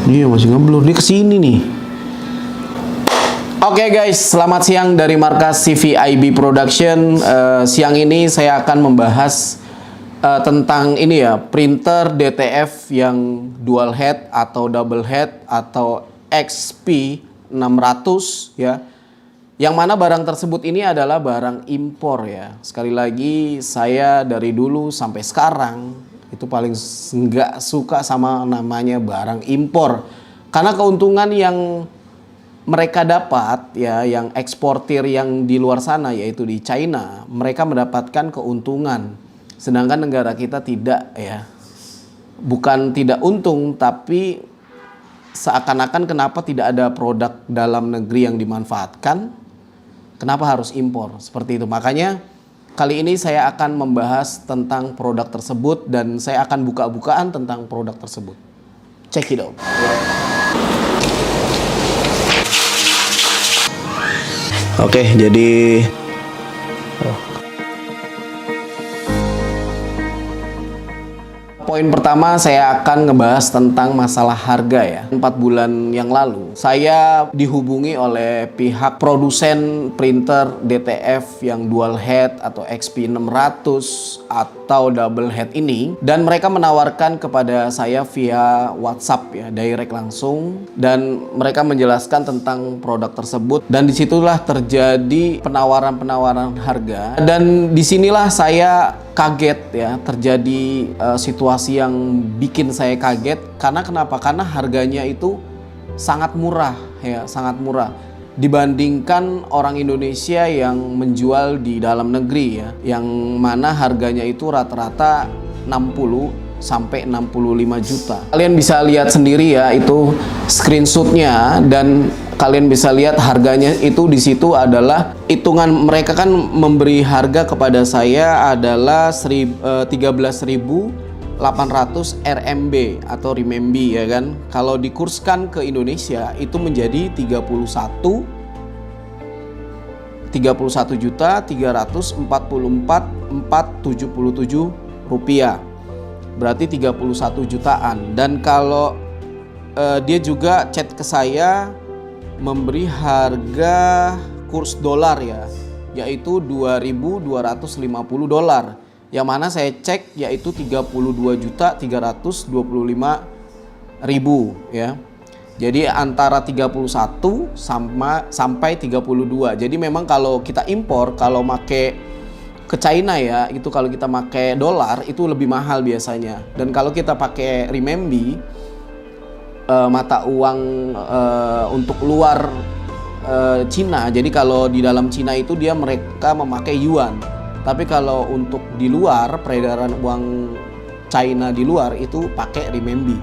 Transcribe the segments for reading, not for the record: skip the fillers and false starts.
Iya masih ngeblur. Dia kesini nih. Oke guys, selamat siang dari markas CVIB Production. Siang ini saya akan membahas tentang ini ya, printer DTF yang dual head atau double head atau XP 600 ya. Yang mana barang tersebut ini adalah barang impor ya. Sekali lagi saya dari dulu sampai sekarang itu paling nggak suka sama namanya barang impor. Karena keuntungan yang mereka dapat ya, yang eksportir yang di luar sana yaitu di China, mereka mendapatkan keuntungan. Sedangkan negara kita tidak ya. Bukan tidak untung, tapi seakan-akan kenapa tidak ada produk dalam negeri yang dimanfaatkan? Kenapa harus impor? Seperti itu. Makanya kali ini saya akan membahas tentang produk tersebut dan saya akan buka-bukaan tentang produk tersebut. Check it out. Oke, jadi poin pertama saya akan ngebahas tentang masalah harga ya. 4 bulan yang lalu saya dihubungi oleh pihak produsen printer DTF yang dual head atau XP 600 atau double head ini, dan mereka menawarkan kepada saya via WhatsApp ya, direct langsung, dan mereka menjelaskan tentang produk tersebut, dan disitulah terjadi penawaran-penawaran harga, dan disinilah saya kaget ya, terjadi situasi yang bikin saya kaget. Karena kenapa? Karena harganya itu sangat murah ya, sangat murah dibandingkan orang Indonesia yang menjual di dalam negeri ya, yang mana harganya itu rata-rata 60 sampai 65 juta. Kalian bisa lihat sendiri ya, itu screenshotnya, dan kalian bisa lihat harganya itu di situ adalah hitungan mereka kan memberi harga kepada saya adalah 13.800 RMB atau renminbi ya kan. Kalau dikurskan ke Indonesia itu menjadi 31.344.477 rupiah. Berarti 31 jutaan. Dan kalau dia juga chat ke saya memberi harga kurs dolar ya, yaitu 2.250 dolar, yang mana saya cek yaitu 32.325.000 ya. Jadi antara 31 sampai 32. Jadi memang kalau kita impor, kalau make ke China ya, itu kalau kita pakai dolar itu lebih mahal biasanya. Dan kalau kita pakai renminbi, mata uang untuk luar Cina, jadi kalau di dalam Cina itu mereka memakai yuan, tapi kalau untuk di luar peredaran uang China di luar itu pakai renminbi.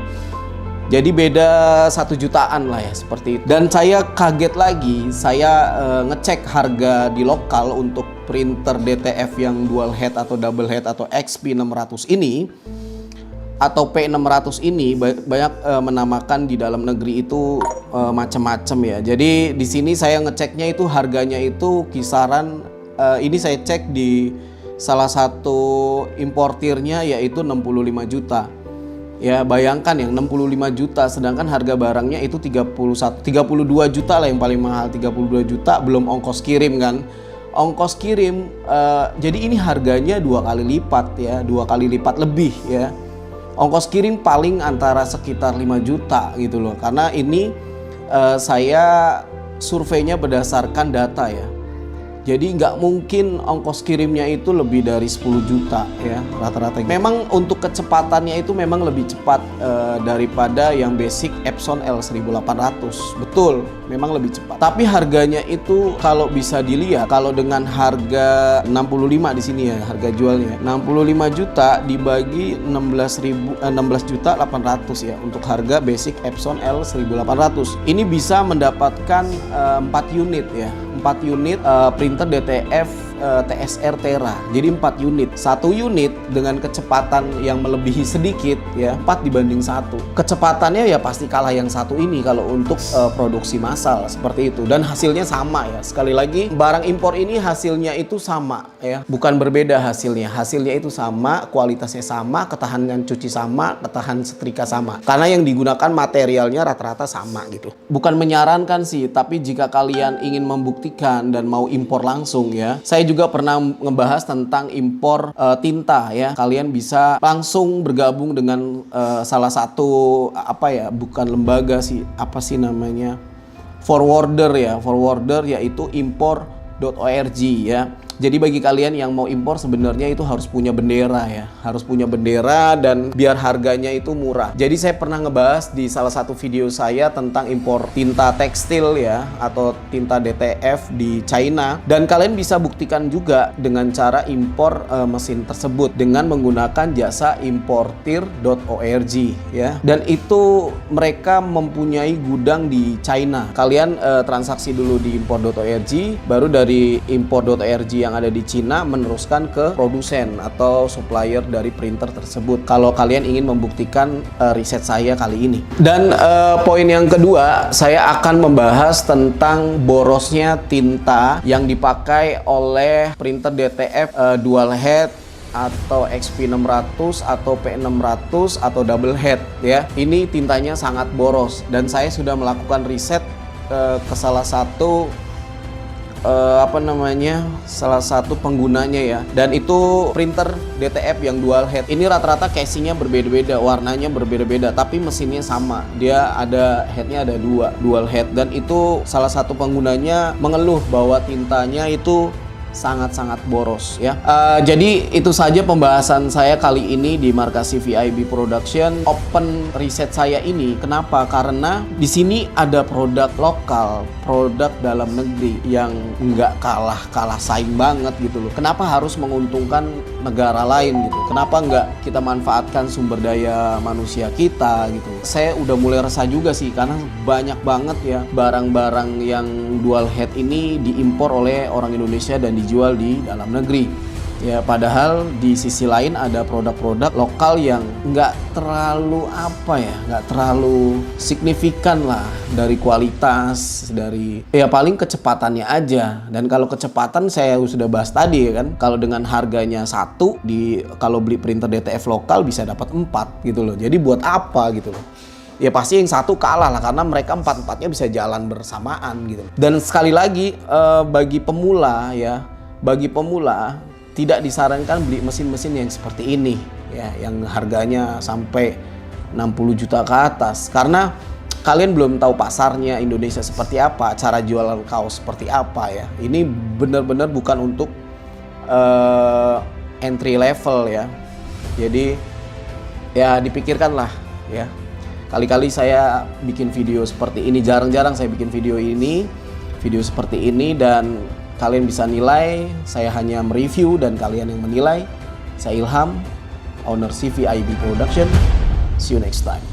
Jadi beda 1 jutaan lah ya, seperti itu. Dan saya kaget lagi, saya ngecek harga di lokal untuk printer DTF yang dual head atau double head atau XP 600 ini atau P600 ini, banyak menamakan di dalam negeri itu macam-macam ya. Jadi di sini saya ngeceknya itu harganya itu kisaran ini saya cek di salah satu importirnya yaitu 65 juta. Ya bayangkan yang 65 juta, sedangkan harga barangnya itu 32 juta lah yang paling mahal, 32 juta belum ongkos kirim kan. Ongkos kirim, jadi ini harganya 2 kali lipat ya, 2 kali lipat lebih ya. Ongkos kirim paling antara sekitar 5 juta gitu loh. Karena ini saya surveinya berdasarkan data ya. Jadi nggak mungkin ongkos kirimnya itu lebih dari 10 juta ya rata-rata. Memang untuk kecepatannya itu memang lebih cepat daripada yang basic Epson L1800. Betul, memang lebih cepat. Tapi harganya itu kalau bisa dilihat, kalau dengan harga 65 di sini ya, harga jualnya 65 juta dibagi 16 juta 800 ya untuk harga basic Epson L1800. Ini bisa mendapatkan 4 unit ya. 4 unit printer DTF TSR Tera. Jadi 4 unit. 1 unit dengan kecepatan yang melebihi sedikit ya, 4 dibanding 1. Kecepatannya ya pasti kalah yang satu ini kalau untuk produksi massal seperti itu. Dan hasilnya sama ya. Sekali lagi, barang impor ini hasilnya itu sama ya. Bukan berbeda hasilnya. Hasilnya itu sama, kualitasnya sama, ketahanan cuci sama, ketahanan setrika sama. Karena yang digunakan materialnya rata-rata sama gitu. Bukan menyarankan sih, tapi jika kalian ingin membuktikan dan mau impor langsung ya. Saya juga pernah ngebahas tentang impor tinta ya. Kalian bisa langsung bergabung dengan salah satu bukan lembaga sih, apa sih namanya? Forwarder yaitu impor.org ya. Jadi bagi kalian yang mau impor sebenarnya itu harus punya bendera ya. Harus punya bendera dan biar harganya itu murah. Jadi saya pernah ngebahas di salah satu video saya tentang impor tinta tekstil ya, atau tinta DTF di China. Dan kalian bisa buktikan juga dengan cara impor mesin tersebut dengan menggunakan jasa importir.org ya. Dan itu mereka mempunyai gudang di China. Kalian transaksi dulu di impor.org, baru dari impor.org yang ada di Cina meneruskan ke produsen atau supplier dari printer tersebut kalau kalian ingin membuktikan riset saya kali ini. Dan poin yang kedua, saya akan membahas tentang borosnya tinta yang dipakai oleh printer DTF dual head atau XP600 atau P600 atau double head ya. Ini tintanya sangat boros dan saya sudah melakukan riset ke salah satu salah satu penggunanya ya, dan itu printer DTF yang dual head. Ini rata-rata casingnya berbeda-beda, warnanya berbeda-beda, tapi mesinnya sama. Dia ada headnya ada dual head, dan itu salah satu penggunanya mengeluh bahwa tintanya itu sangat-sangat boros ya. Jadi itu saja pembahasan saya kali ini di markas CVIB Production. Open riset saya ini kenapa? Karena di sini ada produk lokal, produk dalam negeri yang nggak kalah saing banget gitu loh. Kenapa harus menguntungkan negara lain gitu? Kenapa nggak kita manfaatkan sumber daya manusia kita gitu? Saya udah mulai resah juga sih karena banyak banget ya barang-barang yang dual head ini diimpor oleh orang Indonesia dan dijual di dalam negeri ya, padahal di sisi lain ada produk-produk lokal yang nggak terlalu nggak terlalu signifikan lah dari kualitas, dari ya paling kecepatannya aja. Dan kalau kecepatan saya sudah bahas tadi ya kan, kalau dengan harganya satu kalau beli printer DTF lokal bisa dapat 4 gitu loh. Jadi buat apa gitu loh? Ya pasti yang satu kalah lah karena mereka 4-4-nya bisa jalan bersamaan gitu. Dan sekali lagi bagi pemula tidak disarankan beli mesin-mesin yang seperti ini ya, yang harganya sampai 60 juta ke atas, karena kalian belum tahu pasarnya Indonesia seperti apa, cara jualan kaos seperti apa ya. Ini benar-benar bukan untuk entry level ya. Jadi ya dipikirkanlah ya. Kali-kali saya bikin video seperti ini, jarang-jarang saya bikin video seperti ini, dan kalian bisa nilai. Saya hanya mereview dan kalian yang menilai. Saya Ilham, owner CVIB Production. See you next time.